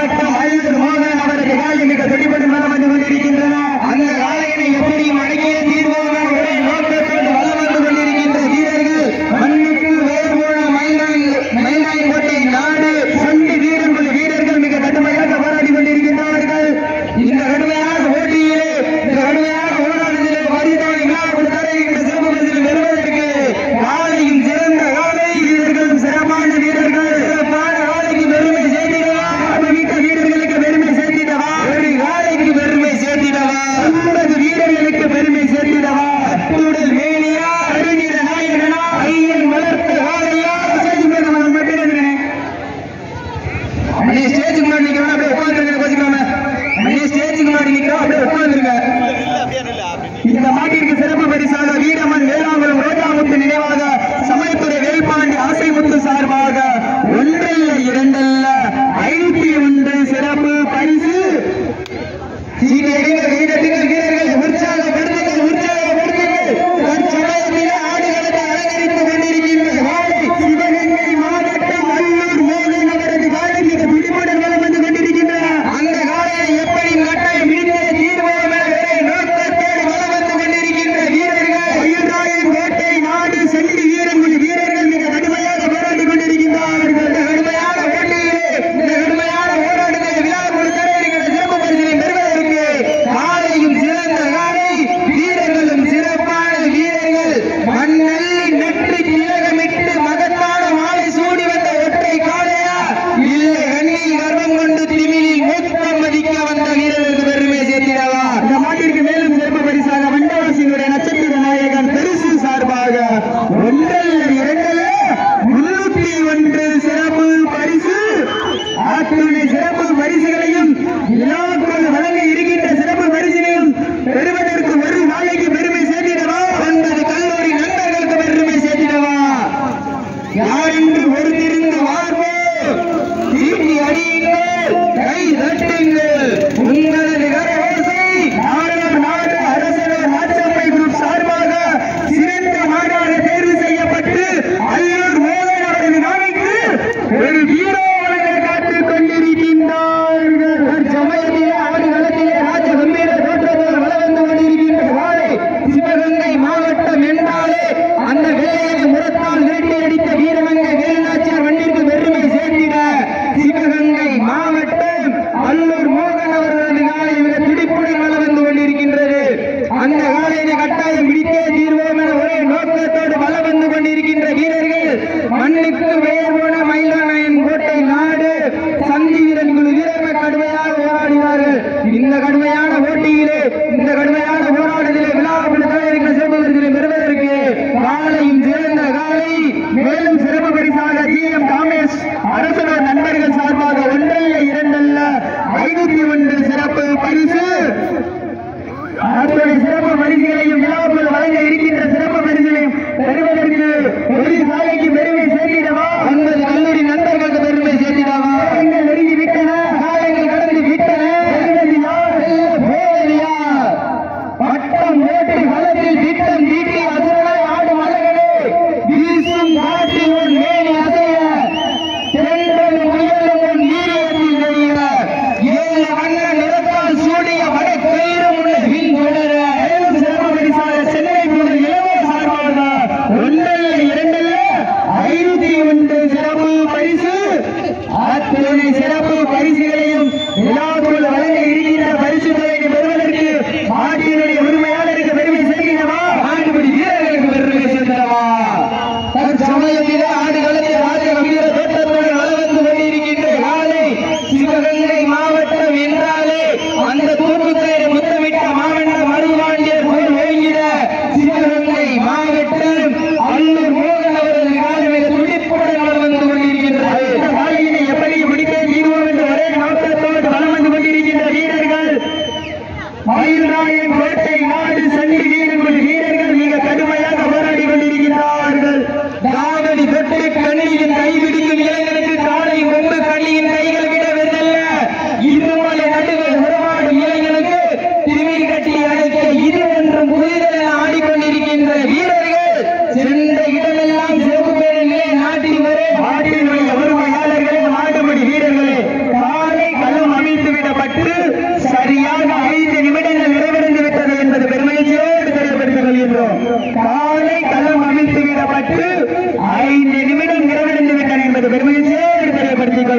மாவட்டம் அல்லூர் மோகன் அவரது காலை மிக துடிப்பட்டு வலம் வந்து கொண்டிருக்கின்றன. அந்த காலையினை எப்படியும் அடக்கிய தீர்வோம் நோக்கத்தோடு வலம் வந்து கொண்டிருக்கின்ற வீரர்கள் மண்ணுக்கு வேறுபோன மயிலாய் கோட்டை நாடு சண்டி வீரர்கள் வீரர்கள் மிக கடுமையாக போராடி கொண்டிருக்கின்றார்கள். இந்த கடுமையான போட்டியிலே இந்த கடுமையான போராட்டத்திலே வரிதோடு விழா கொடுத்தாரே இந்த சிறப்பு பரிசில் பெறுவதற்கு காலையும் சிறந்த காலை வீரர்களும் சிறப்பான வீரர்கள் சிறப்பான காலைக்கு பெருமை சேர்த்திடவா மிக்க வீரர்களுக்கு பெருமை சேர்த்திடவா ஒரு காலைக்கு பெருமை சேர்த்திடவா 50 வீரர்களுக்கு பெருமை சேர்த்திடவா அத்துடல் மேனியா அருணிர நாயகனா ஐயன் வளர்த்த காலையா ஸ்டேஜ் முன்னாடி நிக்கிறோம் அப்படியே உட்கார்ந்துருங்க கோச்சிக்காம ஸ்டேஜுக்கு முன்னாடி நிக்கிறோம் அப்படியே உட்கார்ந்துருங்க. இந்த மாட்டிற்கு சிறப்பு பரிசாக வீரமன் வேளாங்குளம் ரோஜாமுத்து நினைவாக சமயத்துறை வேல்பாண்டி ஆசைமுத்து சார்பாக 1 இல்ல 2 அல்ல 501 சிறப்பு பரிசு. வீரர்கள் உற்சாகப்படுத்துங்கள் தற்சமயத்திலே ஆடுகளத்தை அலங்கரித்துக் கொண்டிருக்கின்ற காலை சிவகங்கை மாவட்டம் அல்லூர் மோகன் அவரது காலை மிக பிடிப்புடன் வலம் வந்து கொண்டிருக்கின்றன. அந்த காலையை எப்படி கட்டாயம் பிடித்த தீர்வோம் நோக்கத்தோடு வலம் வந்து கொண்டிருக்கின்ற வீரர்கள் மயில்ராயன் கோட்டை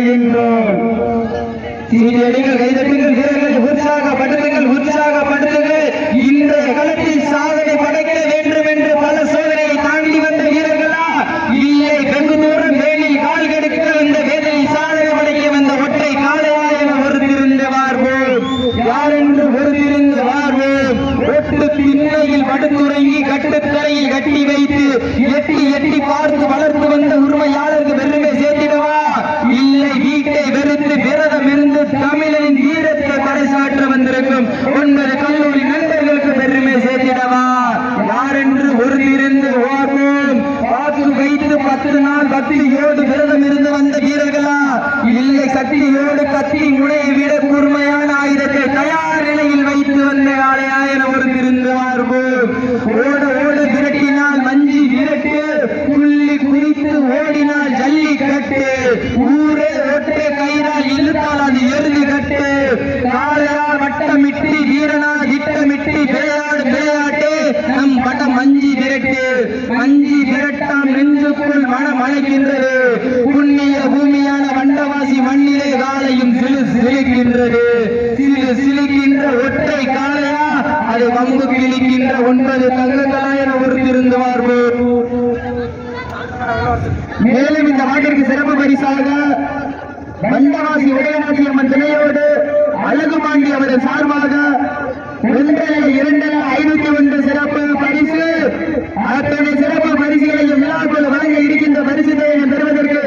வருகின்றோம். சீரியடிகள் கைதட்டுங்கள் வீரர்களை உற்சாகப்படுத்துங்கள் உற்சாகப்படுத்துங்கள். இன்றைய களத்தில் சாதனை படைக்க வேண்டும் என்று பல சோதனையை தாண்டி வந்த வீரர்களா இல்லை வெகு தூரம் வேலில் கால் கெடுக்க வந்த வேலையை சாதனை படைக்க வந்த ஒற்றை காளையா என ஒருத்திருந்த வார்வோம் யார் என்று ஒருத்திருந்த வார்வோம். ஒட்டு திண்ணையில் படுத்துறங்கி கட்டுத்தரையில் கட்டி வைத்து எட்டி எட்டி பார்த்து வளர்த்து வந்த உரிமையாளருக்கு பெருமை சேர்த்திடவா இல்லை வீட்டை வெறுத்து விரதம் இருந்து தமிழனின் வீரத்தை பறைசாற்ற வந்திருக்கும் 9 கல்லூரி நண்பர்களுக்கு பெருமை சேர்த்திடவா யார் என்று ஒருத்திருந்து ஓர்வோம். காத்து வைத்து 10 நாள் கத்தியோடு விரதம் இருந்து வந்த வீரர்களா இல்லை கத்தியோடு கத்தி முனையை விட கூர்மையான ஆயுதத்தை தயார் நிலையில் வைத்து வந்த ஆலையா என ஒருத்திருந்து வார்வோம். ஓட ஓட விரட்டினால் மஞ்சி விரட்டு புள்ளி குறித்து ஓடினால் ஜல்லி கட்டு ஊரே ஒற்றை கயிறால் இழுத்தால் அது எருது கட்டு காளையால் வட்டமிட்டு வீரனால் திட்டமிட்டு விளையாடு விளையாட்டு நம் பட்டம் மஞ்சி விரட்டு மஞ்சி விரட்டாம் நெஞ்சுக்குள் மனம் அழைக்கின்றது. புண்ணிய பூமியான வண்டவாசி மண்ணிலே காலையும் சிலு சிலுக்கின்றது. சிலு சிலுக்கின்ற ஒற்றை காளையா அது வம்பு கிழிக்கின்ற 9 தங்கங்களா என ஒருத்திருந்து வார்வோம். மேலும் இந்த மாட்டிற்கு சிறப்பு பரிசாக வண்டவாசி உதயநாசி அம்மன் துணையோடு அழகுமாண்டி அவர்கள் சார்பாக 1,201 சிறப்பு பரிசு. அத்தனை சிறப்பு பரிசுகளையும் விழாக்குள் வழங்க இருக்கின்ற பரிசுகளை பெறுவதற்கு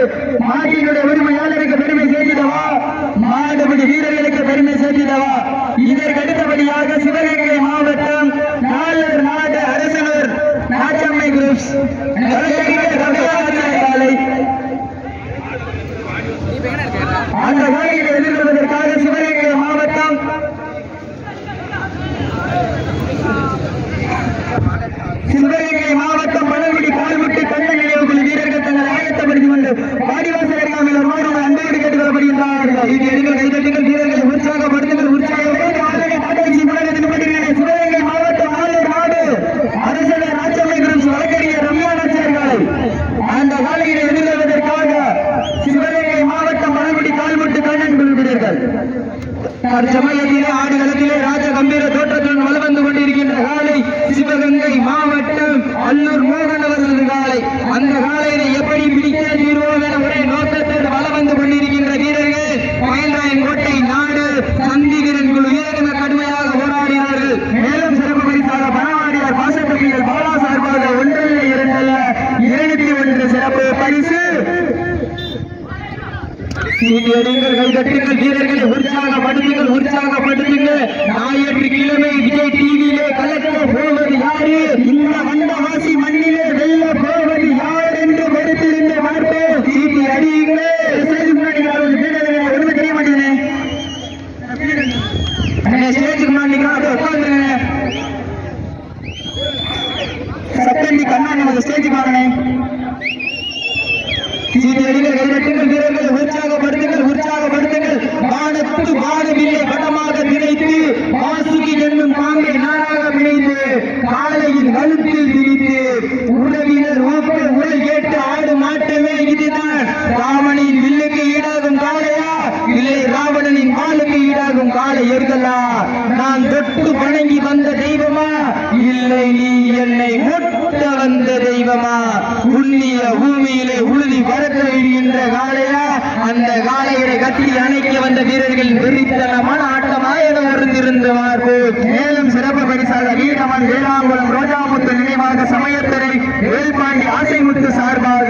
மாட்டினுடைய உரிமையாளருக்கு பெருமை சேர்த்திடவா மாடுபிடி வீரர்களுக்கு பெருமை சேர்த்திடவா. இதற்கு அடுத்தபடியாக சிவகங்கை மாவட்டம் நாளர் நாடு அரசனர் நாச்சம்மை குரூப்ஸ் அந்த வேலையை எதிர்கொள்வதற்காக சிவகங்கை மாவட்டம் பழங்குடி கால்முட்டி கண்ட நிலையக்குழு வீரர்கள் தங்கள் ஆயத்தப்படுத்திக் கொண்டு வாடிவாசல் அருகாமையில் ரோடு அன்போடு கேட்டுக்கொள்ளப்படுகின்றார்கள். கைதட்டுங்கள் வீரர்களை உற்சாகப்படுத்துங்கள் சிவகங்கை மாவட்டம் நாளர் நாடு அரசனர் நாச்சம்மை குரூப்ஸ் வழக்கறிஞர் ரம்யா நாச்சியார்களை அந்த வேலையை எதிர்கொள்வதற்காக சிவகங்கை மாவட்டம் பழங்குடி கால்முட்டி கண்ணன் குழு வீரர்கள் தற்சமயத்திலே ஆடுகளத்திலே ராஜ கம்பீர தோற்றத்துடன் வலம் வந்து கொண்டிருக்கின்ற காலை சிவகங்கை மாவட்டம் அல்லூர் மோகன் அவர்களது காலை. அந்த காலையை எப்படி பிடிக்க தீர்வோம் என ஒரே நோக்கத்தோடு வலம் வந்து கொண்டிருக்கின்ற வீரர்கள் மயில்ராயன் கோட்டை நாடு சந்திவீரன் குழு வீரர்கள் கடுமையாக போராடினார்கள். மேலும் சிறப்பு பரிசாக பணவாடியார் பாசத்தம்பிகள் பாலா சார்பாக 1 2 அல்ல 201 சிறப்பு பரிசு. கைதட்டுங்கள் வீரர்களை உற்சாகப்படுத்துங்கள். ஞாயிற்றுக்கிழமை விஜய் டிவியிலே கலக்க போவது யாரு இந்த வண்டவாசி மண்ணிலே வெல்ல போவது யார் என்று பொறுத்திருந்த பார்ப்போம். சீட்டி அடியுங்களே. ஒன்றுமே தெரிய மாட்டேங்குது. ஸ்டேஜுக்கு முன்னாடி உட்காந்துருங்க. சத்தண்டி கண்ணா நமக்கு ஸ்டேஜுக்கு வாங்கினேன். கைதட்டுங்கள் வீரர்களை உற்சாகப்படுத்துங்கள். வானத்து வானவில்லை படமாக திரைத்து வாசுகி என்னும் பாம்பை நானாக பிணைத்து காலையின் கழுத்தில் திரித்து உறவினர் ஊக்க உரை கேட்டு ஆடும் ஆட்டமே இதுதான். ராவணின் வில்லுக்கு ஈடாகும் காளையா இல்லை ராவணனின் வாளுக்கு ஈடாகும் காளை ஏற்கலா? நான் தொட்டு வணங்கி வந்த தெய்வமா இல்லை நீ என்னை முட்ட வந்த தெய்வமா? புண்ணிய பூமியிலே உழுதி பறக்க விடுகின்ற காளையா அந்த காளையை கட்டி அணைக்க வந்த வீரர்கள் வெறித்தனமான ஆட்டமா என ஒருந்திருந்து பார்ப்போம். மேலும் சிறப்பு பரிசாக வீரமன் வேளாங்குளம் ரோஜாமுத்து நினைவாக சமயத்துறை வேல்பாண்டி ஆசைமுத்து சார்பாக